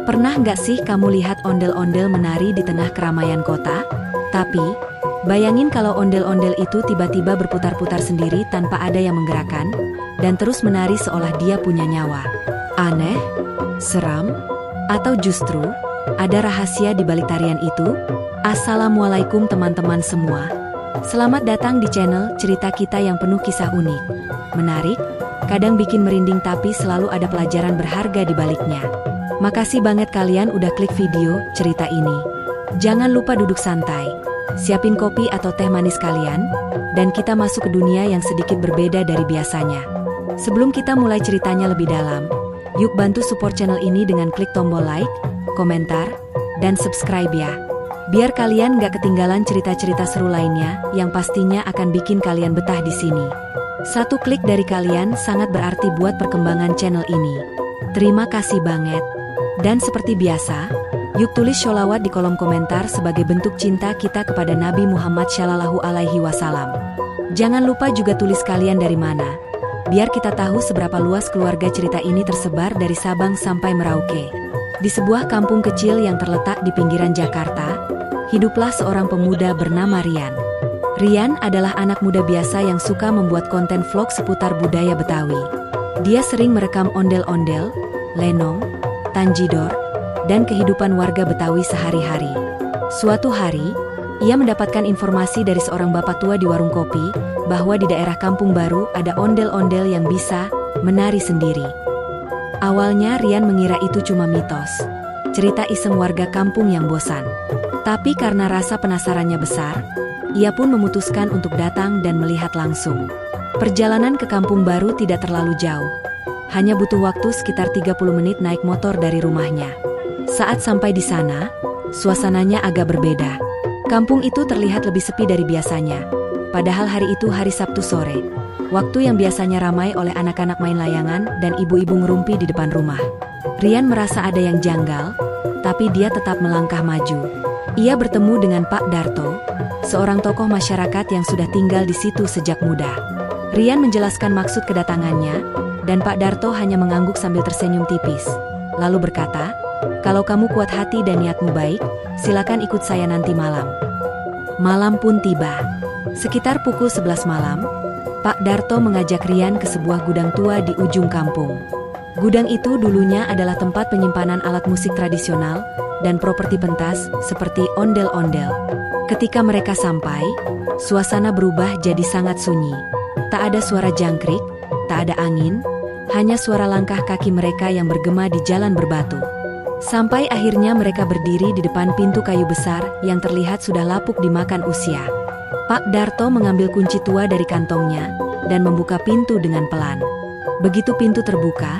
Pernah nggak sih kamu lihat ondel-ondel menari di tengah keramaian kota? Tapi, bayangin kalau ondel-ondel itu tiba-tiba berputar-putar sendiri tanpa ada yang menggerakkan, dan terus menari seolah dia punya nyawa. Aneh? Seram? Atau justru, ada rahasia di balik tarian itu? Assalamualaikum teman-teman semua. Selamat datang di channel cerita kita yang penuh kisah unik, menarik, kadang bikin merinding tapi selalu ada pelajaran berharga di baliknya. Makasih banget kalian udah klik video cerita ini. Jangan lupa duduk santai, siapin kopi atau teh manis kalian, dan kita masuk ke dunia yang sedikit berbeda dari biasanya. Sebelum kita mulai ceritanya lebih dalam, yuk bantu support channel ini dengan klik tombol like, komentar, dan subscribe ya. Biar kalian gak ketinggalan cerita-cerita seru lainnya yang pastinya akan bikin kalian betah di sini. Satu klik dari kalian sangat berarti buat perkembangan channel ini. Terima kasih banget. Dan seperti biasa, yuk tulis sholawat di kolom komentar sebagai bentuk cinta kita kepada Nabi Muhammad Shallallahu Alaihi Wasallam. Jangan lupa juga tulis kalian dari mana, biar kita tahu seberapa luas keluarga cerita ini tersebar dari Sabang sampai Merauke. Di sebuah kampung kecil yang terletak di pinggiran Jakarta, hiduplah seorang pemuda bernama Rian. Rian adalah anak muda biasa yang suka membuat konten vlog seputar budaya Betawi. Dia sering merekam ondel-ondel, lenong, tanjidor, dan kehidupan warga Betawi sehari-hari. Suatu hari, ia mendapatkan informasi dari seorang bapak tua di warung kopi, bahwa di daerah Kampung Baru ada ondel-ondel yang bisa menari sendiri. Awalnya Rian mengira itu cuma mitos, cerita iseng warga kampung yang bosan. Tapi karena rasa penasarannya besar, ia pun memutuskan untuk datang dan melihat langsung. Perjalanan ke Kampung Baru tidak terlalu jauh. Hanya butuh waktu sekitar 30 menit naik motor dari rumahnya. Saat sampai di sana, suasananya agak berbeda. Kampung itu terlihat lebih sepi dari biasanya. Padahal hari itu hari Sabtu sore, waktu yang biasanya ramai oleh anak-anak main layangan dan ibu-ibu ngerumpi di depan rumah. Rian merasa ada yang janggal, tapi dia tetap melangkah maju. Ia bertemu dengan Pak Darto, seorang tokoh masyarakat yang sudah tinggal di situ sejak muda. Rian menjelaskan maksud kedatangannya, dan Pak Darto hanya mengangguk sambil tersenyum tipis. Lalu berkata, "Kalau kamu kuat hati dan niatmu baik, silakan ikut saya nanti malam." Malam pun tiba. Sekitar pukul 11 malam, Pak Darto mengajak Rian ke sebuah gudang tua di ujung kampung. Gudang itu dulunya adalah tempat penyimpanan alat musik tradisional dan properti pentas seperti ondel-ondel. Ketika mereka sampai, suasana berubah jadi sangat sunyi. Tak ada suara jangkrik, tak ada angin, hanya suara langkah kaki mereka yang bergema di jalan berbatu. Sampai akhirnya mereka berdiri di depan pintu kayu besar yang terlihat sudah lapuk dimakan usia. Pak Darto mengambil kunci tua dari kantongnya dan membuka pintu dengan pelan. Begitu pintu terbuka,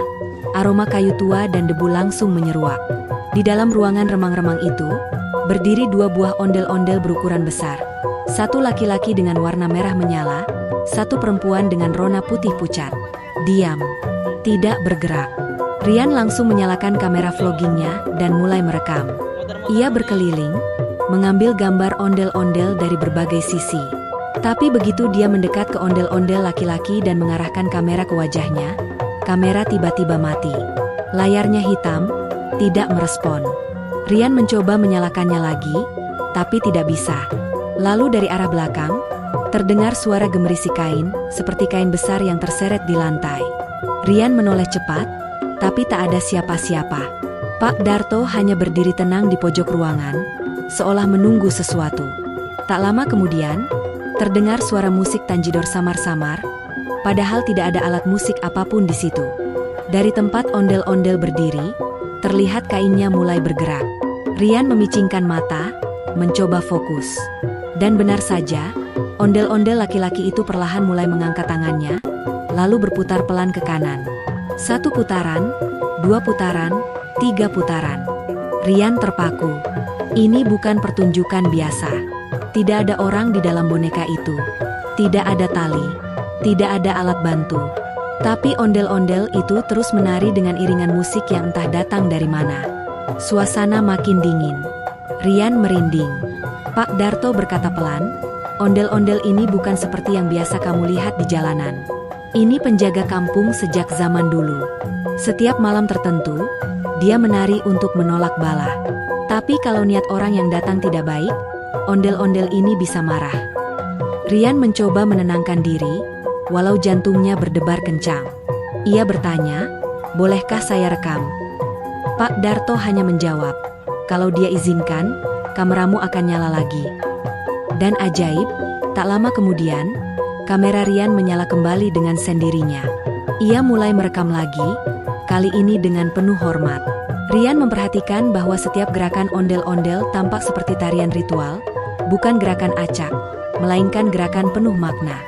aroma kayu tua dan debu langsung menyeruak. Di dalam ruangan remang-remang itu, berdiri dua buah ondel-ondel berukuran besar. Satu laki-laki dengan warna merah menyala, satu perempuan dengan rona putih pucat. Diam. Tidak bergerak. Rian langsung menyalakan kamera vloggingnya dan mulai merekam. Ia berkeliling, mengambil gambar ondel-ondel dari berbagai sisi. Tapi begitu dia mendekat ke ondel-ondel laki-laki dan mengarahkan kamera ke wajahnya, kamera tiba-tiba mati. Layarnya hitam, tidak merespon. Rian mencoba menyalakannya lagi, tapi tidak bisa. Lalu dari arah belakang, terdengar suara gemerisi kain, seperti kain besar yang terseret di lantai. Rian menoleh cepat, tapi tak ada siapa-siapa. Pak Darto hanya berdiri tenang di pojok ruangan, seolah menunggu sesuatu. Tak lama kemudian, terdengar suara musik tanjidor samar-samar, padahal tidak ada alat musik apapun di situ. Dari tempat ondel-ondel berdiri, terlihat kainnya mulai bergerak. Rian memicingkan mata, mencoba fokus. Dan benar saja, ondel-ondel laki-laki itu perlahan mulai mengangkat tangannya, lalu berputar pelan ke kanan. Satu putaran, dua putaran, tiga putaran. Rian terpaku. Ini bukan pertunjukan biasa. Tidak ada orang di dalam boneka itu. Tidak ada tali. Tidak ada alat bantu. Tapi ondel-ondel itu terus menari dengan iringan musik yang entah datang dari mana. Suasana makin dingin. Rian merinding. Pak Darto berkata pelan, "Ondel-ondel ini bukan seperti yang biasa kamu lihat di jalanan. Ini penjaga kampung sejak zaman dulu. Setiap malam tertentu, Dia menari untuk menolak bala. Tapi kalau niat orang yang datang tidak baik, ondel-ondel ini bisa marah. Rian mencoba menenangkan diri, walau jantungnya berdebar kencang. Ia bertanya, "Bolehkah saya rekam?" Pak Darto hanya menjawab, "Kalau dia izinkan, kameramu akan nyala lagi." Dan ajaib, tak lama kemudian, kamera Rian menyala kembali dengan sendirinya. Ia mulai merekam lagi, kali ini dengan penuh hormat. Rian memperhatikan bahwa setiap gerakan ondel-ondel tampak seperti tarian ritual, bukan gerakan acak, melainkan gerakan penuh makna.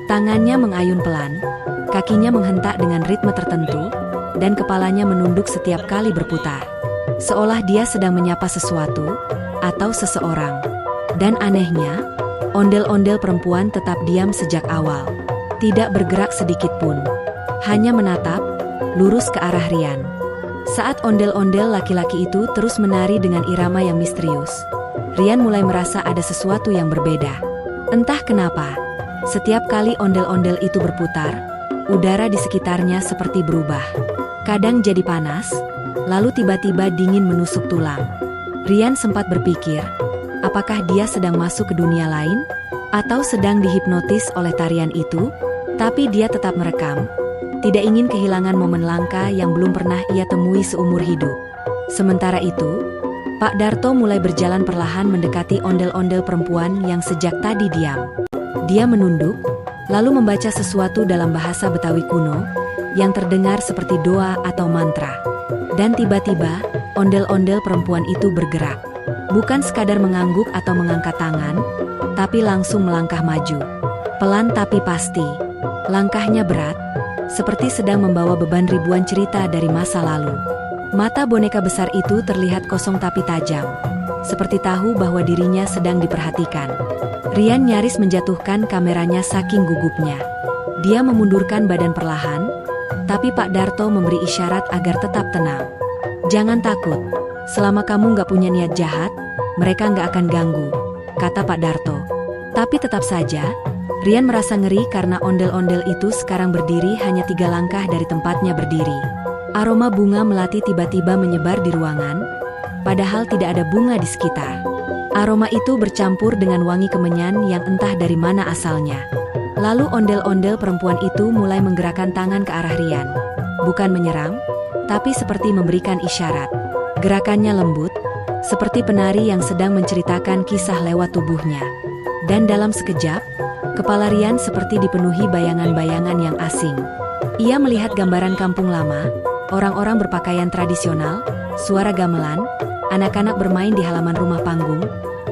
Tangannya mengayun pelan, kakinya menghentak dengan ritme tertentu, dan kepalanya menunduk setiap kali berputar. Seolah dia sedang menyapa sesuatu, atau seseorang. Dan anehnya, ondel-ondel perempuan tetap diam sejak awal. Tidak bergerak sedikit pun. Hanya menatap, lurus ke arah Rian. Saat ondel-ondel laki-laki itu terus menari dengan irama yang misterius, Rian mulai merasa ada sesuatu yang berbeda. Entah kenapa, setiap kali ondel-ondel itu berputar, udara di sekitarnya seperti berubah. Kadang jadi panas, lalu tiba-tiba dingin menusuk tulang. Rian sempat berpikir, apakah dia sedang masuk ke dunia lain? Atau sedang dihipnotis oleh tarian itu? Tapi dia tetap merekam. Tidak ingin kehilangan momen langka yang belum pernah ia temui seumur hidup. Sementara itu, Pak Darto mulai berjalan perlahan mendekati ondel-ondel perempuan yang sejak tadi diam. Dia menunduk, lalu membaca sesuatu dalam bahasa Betawi kuno, yang terdengar seperti doa atau mantra. Dan tiba-tiba, ondel-ondel perempuan itu bergerak. Bukan sekadar mengangguk atau mengangkat tangan, tapi langsung melangkah maju. Pelan tapi pasti. Langkahnya berat, seperti sedang membawa beban ribuan cerita dari masa lalu. Mata boneka besar itu terlihat kosong tapi tajam, seperti tahu bahwa dirinya sedang diperhatikan. Rian nyaris menjatuhkan kameranya saking gugupnya. Dia memundurkan badan perlahan, tapi Pak Darto memberi isyarat agar tetap tenang. "Jangan takut, selama kamu nggak punya niat jahat, mereka nggak akan ganggu," kata Pak Darto. Tapi tetap saja, Rian merasa ngeri karena ondel-ondel itu sekarang berdiri hanya 3 langkah dari tempatnya berdiri. Aroma bunga melati tiba-tiba menyebar di ruangan, padahal tidak ada bunga di sekitar. Aroma itu bercampur dengan wangi kemenyan yang entah dari mana asalnya. Lalu ondel-ondel perempuan itu mulai menggerakkan tangan ke arah Rian. Bukan menyerang, tapi seperti memberikan isyarat. Gerakannya lembut, seperti penari yang sedang menceritakan kisah lewat tubuhnya. Dan dalam sekejap, kepala Rian seperti dipenuhi bayangan-bayangan yang asing. Ia melihat gambaran kampung lama, orang-orang berpakaian tradisional, suara gamelan, anak-anak bermain di halaman rumah panggung,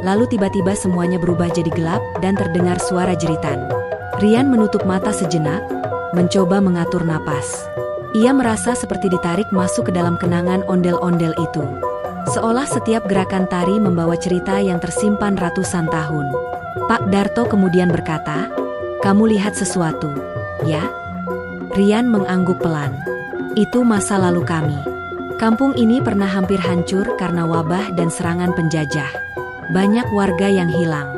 lalu tiba-tiba semuanya berubah jadi gelap dan terdengar suara jeritan. Rian menutup mata sejenak, mencoba mengatur napas. Ia merasa seperti ditarik masuk ke dalam kenangan ondel-ondel itu. Seolah setiap gerakan tari membawa cerita yang tersimpan ratusan tahun. Pak Darto kemudian berkata, "Kamu lihat sesuatu, ya?" Rian mengangguk pelan. "Itu masa lalu kami. Kampung ini pernah hampir hancur karena wabah dan serangan penjajah. Banyak warga yang hilang.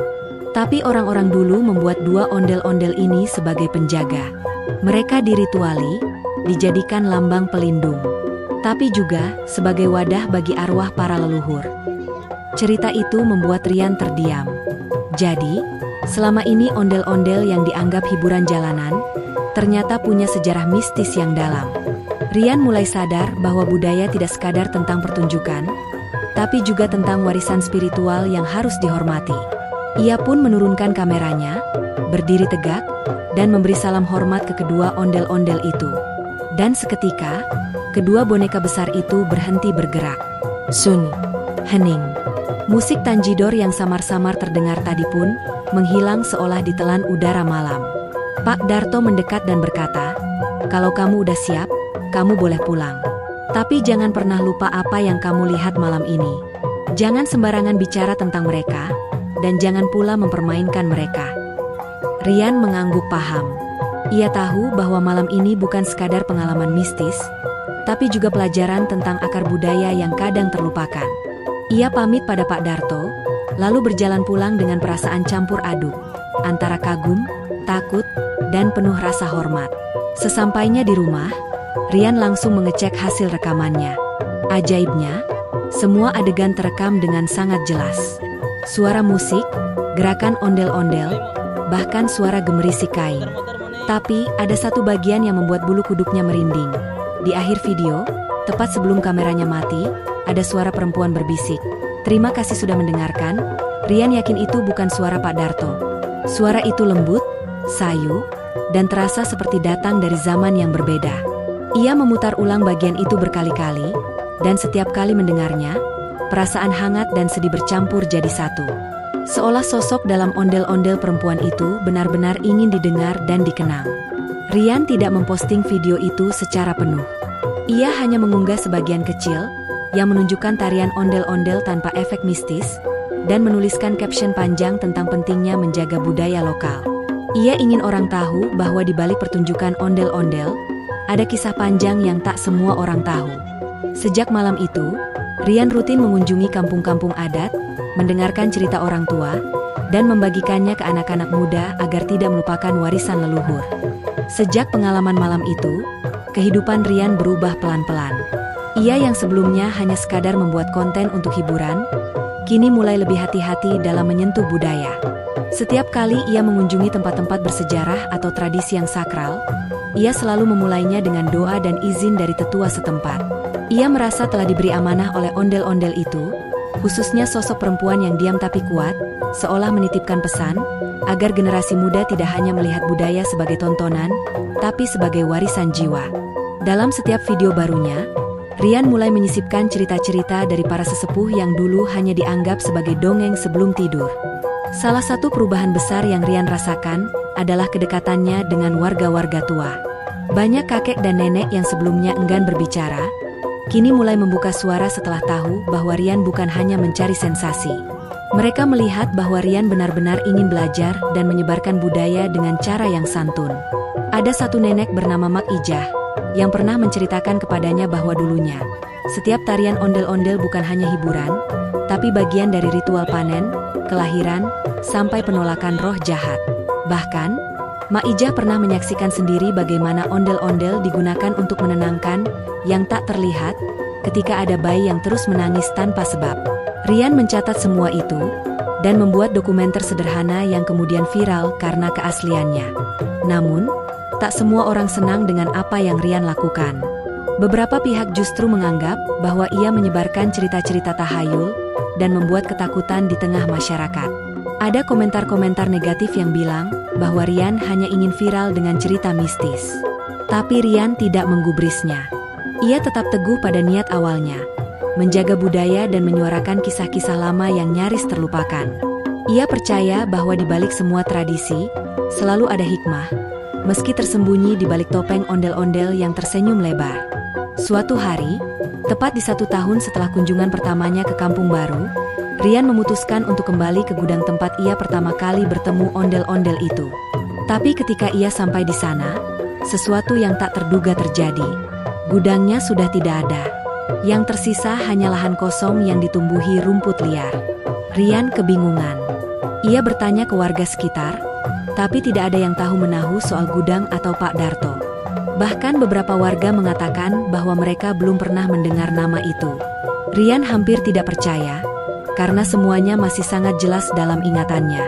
Tapi orang-orang dulu membuat 2 ondel-ondel ini sebagai penjaga. Mereka dirituali, dijadikan lambang pelindung. Tapi juga sebagai wadah bagi arwah para leluhur." Cerita itu membuat Rian terdiam. Jadi, selama ini ondel-ondel yang dianggap hiburan jalanan, ternyata punya sejarah mistis yang dalam. Rian mulai sadar bahwa budaya tidak sekadar tentang pertunjukan, tapi juga tentang warisan spiritual yang harus dihormati. Ia pun menurunkan kameranya, berdiri tegak, dan memberi salam hormat ke kedua ondel-ondel itu. Dan seketika, kedua boneka besar itu berhenti bergerak. Sun, hening. Musik tanjidor yang samar-samar terdengar tadi pun menghilang seolah ditelan udara malam. Pak Darto mendekat dan berkata, "Kalau kamu udah siap, kamu boleh pulang. Tapi jangan pernah lupa apa yang kamu lihat malam ini. Jangan sembarangan bicara tentang mereka, dan jangan pula mempermainkan mereka." Rian mengangguk paham. Ia tahu bahwa malam ini bukan sekadar pengalaman mistis, tapi juga pelajaran tentang akar budaya yang kadang terlupakan. Ia pamit pada Pak Darto, lalu berjalan pulang dengan perasaan campur aduk, antara kagum, takut, dan penuh rasa hormat. Sesampainya di rumah, Rian langsung mengecek hasil rekamannya. Ajaibnya, semua adegan terekam dengan sangat jelas. Suara musik, gerakan ondel-ondel, bahkan suara gemerisik kain. Tapi, ada satu bagian yang membuat bulu kuduknya merinding. Di akhir video, tepat sebelum kameranya mati, ada suara perempuan berbisik. "Terima kasih sudah mendengarkan." Rian yakin itu bukan suara Pak Darto. Suara itu lembut, sayu, dan terasa seperti datang dari zaman yang berbeda. Ia memutar ulang bagian itu berkali-kali, dan setiap kali mendengarnya, perasaan hangat dan sedih bercampur jadi satu. Seolah sosok dalam ondel-ondel perempuan itu benar-benar ingin didengar dan dikenang. Rian tidak memposting video itu secara penuh. Ia hanya mengunggah sebagian kecil, yang menunjukkan tarian ondel-ondel tanpa efek mistis, dan menuliskan caption panjang tentang pentingnya menjaga budaya lokal. Ia ingin orang tahu bahwa di balik pertunjukan ondel-ondel, ada kisah panjang yang tak semua orang tahu. Sejak malam itu, Rian rutin mengunjungi kampung-kampung adat, mendengarkan cerita orang tua, dan membagikannya ke anak-anak muda agar tidak melupakan warisan leluhur. Sejak pengalaman malam itu, kehidupan Rian berubah pelan-pelan. Ia yang sebelumnya hanya sekadar membuat konten untuk hiburan, kini mulai lebih hati-hati dalam menyentuh budaya. Setiap kali ia mengunjungi tempat-tempat bersejarah atau tradisi yang sakral, ia selalu memulainya dengan doa dan izin dari tetua setempat. Ia merasa telah diberi amanah oleh ondel-ondel itu, khususnya sosok perempuan yang diam tapi kuat, seolah menitipkan pesan, agar generasi muda tidak hanya melihat budaya sebagai tontonan, tapi sebagai warisan jiwa. Dalam setiap video barunya, Rian mulai menyisipkan cerita-cerita dari para sesepuh yang dulu hanya dianggap sebagai dongeng sebelum tidur. Salah satu perubahan besar yang Rian rasakan adalah kedekatannya dengan warga-warga tua. Banyak kakek dan nenek yang sebelumnya enggan berbicara, kini mulai membuka suara setelah tahu bahwa Rian bukan hanya mencari sensasi. Mereka melihat bahwa Rian benar-benar ingin belajar dan menyebarkan budaya dengan cara yang santun. Ada satu nenek bernama Mak Ijah, yang pernah menceritakan kepadanya bahwa dulunya, setiap tarian ondel-ondel bukan hanya hiburan, tapi bagian dari ritual panen, kelahiran, sampai penolakan roh jahat. Bahkan, Mak Ijah pernah menyaksikan sendiri bagaimana ondel-ondel digunakan untuk menenangkan, yang tak terlihat, ketika ada bayi yang terus menangis tanpa sebab. Rian mencatat semua itu, dan membuat dokumenter sederhana yang kemudian viral karena keasliannya. Namun, tak semua orang senang dengan apa yang Rian lakukan. Beberapa pihak justru menganggap bahwa ia menyebarkan cerita-cerita tahayul dan membuat ketakutan di tengah masyarakat. Ada komentar-komentar negatif yang bilang bahwa Rian hanya ingin viral dengan cerita mistis. Tapi Rian tidak menggubrisnya. Ia tetap teguh pada niat awalnya, menjaga budaya dan menyuarakan kisah-kisah lama yang nyaris terlupakan. Ia percaya bahwa di balik semua tradisi, selalu ada hikmah, meski tersembunyi di balik topeng ondel-ondel yang tersenyum lebar. Suatu hari, tepat di 1 tahun setelah kunjungan pertamanya ke Kampung Baru, Rian memutuskan untuk kembali ke gudang tempat ia pertama kali bertemu ondel-ondel itu. Tapi ketika ia sampai di sana, sesuatu yang tak terduga terjadi. Gudangnya sudah tidak ada. Yang tersisa hanya lahan kosong yang ditumbuhi rumput liar. Rian kebingungan. Ia bertanya ke warga sekitar, tapi tidak ada yang tahu menahu soal gudang atau Pak Darto. Bahkan beberapa warga mengatakan bahwa mereka belum pernah mendengar nama itu. Rian hampir tidak percaya, karena semuanya masih sangat jelas dalam ingatannya.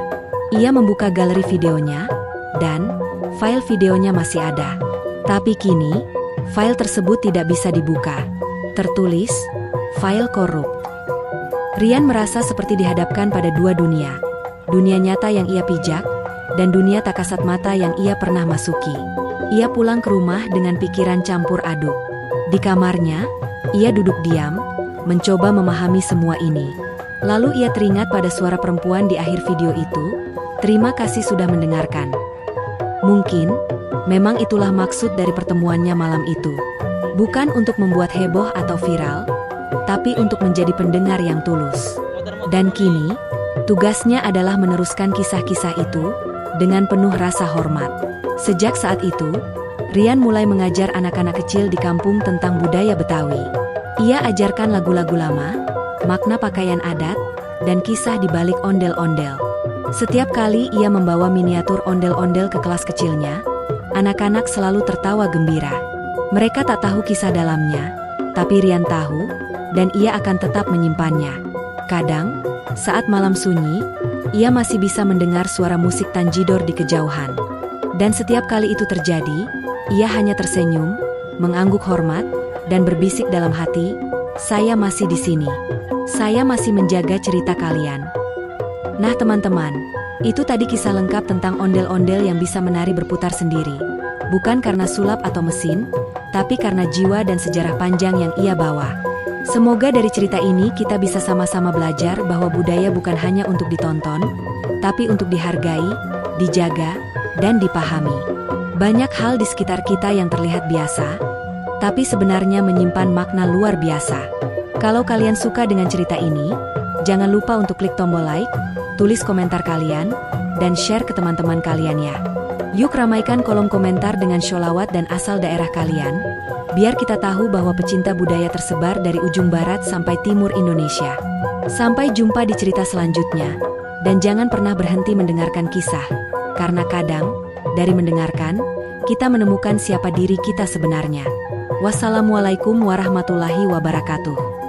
Ia membuka galeri videonya, dan file videonya masih ada. Tapi kini, file tersebut tidak bisa dibuka. Tertulis, file korup. Rian merasa seperti dihadapkan pada dua dunia. Dunia nyata yang ia pijak, dan dunia tak kasat mata yang ia pernah masuki. Ia pulang ke rumah dengan pikiran campur aduk. Di kamarnya, ia duduk diam, mencoba memahami semua ini. Lalu ia teringat pada suara perempuan di akhir video itu, "Terima kasih sudah mendengarkan." Mungkin, memang itulah maksud dari pertemuannya malam itu. Bukan untuk membuat heboh atau viral, tapi untuk menjadi pendengar yang tulus. Dan kini, tugasnya adalah meneruskan kisah-kisah itu dengan penuh rasa hormat. Sejak saat itu, Rian mulai mengajar anak-anak kecil di kampung tentang budaya Betawi. Ia ajarkan lagu-lagu lama, makna pakaian adat, dan kisah di balik ondel-ondel. Setiap kali ia membawa miniatur ondel-ondel ke kelas kecilnya, anak-anak selalu tertawa gembira. Mereka tak tahu kisah dalamnya, tapi Rian tahu dan ia akan tetap menyimpannya. Kadang, saat malam sunyi, ia masih bisa mendengar suara musik tanjidor di kejauhan. Dan setiap kali itu terjadi, ia hanya tersenyum, mengangguk hormat, dan berbisik dalam hati, "Saya masih di sini. Saya masih menjaga cerita kalian." Nah teman-teman, itu tadi kisah lengkap tentang ondel-ondel yang bisa menari berputar sendiri. Bukan karena sulap atau mesin, tapi karena jiwa dan sejarah panjang yang ia bawa. Semoga dari cerita ini kita bisa sama-sama belajar bahwa budaya bukan hanya untuk ditonton, tapi untuk dihargai, dijaga, dan dipahami. Banyak hal di sekitar kita yang terlihat biasa, tapi sebenarnya menyimpan makna luar biasa. Kalau kalian suka dengan cerita ini, jangan lupa untuk klik tombol like, tulis komentar kalian, dan share ke teman-teman kalian ya. Yuk ramaikan kolom komentar dengan sholawat dan asal daerah kalian, biar kita tahu bahwa pecinta budaya tersebar dari ujung barat sampai timur Indonesia. Sampai jumpa di cerita selanjutnya, dan jangan pernah berhenti mendengarkan kisah, karena kadang, dari mendengarkan, kita menemukan siapa diri kita sebenarnya. Wassalamualaikum warahmatullahi wabarakatuh.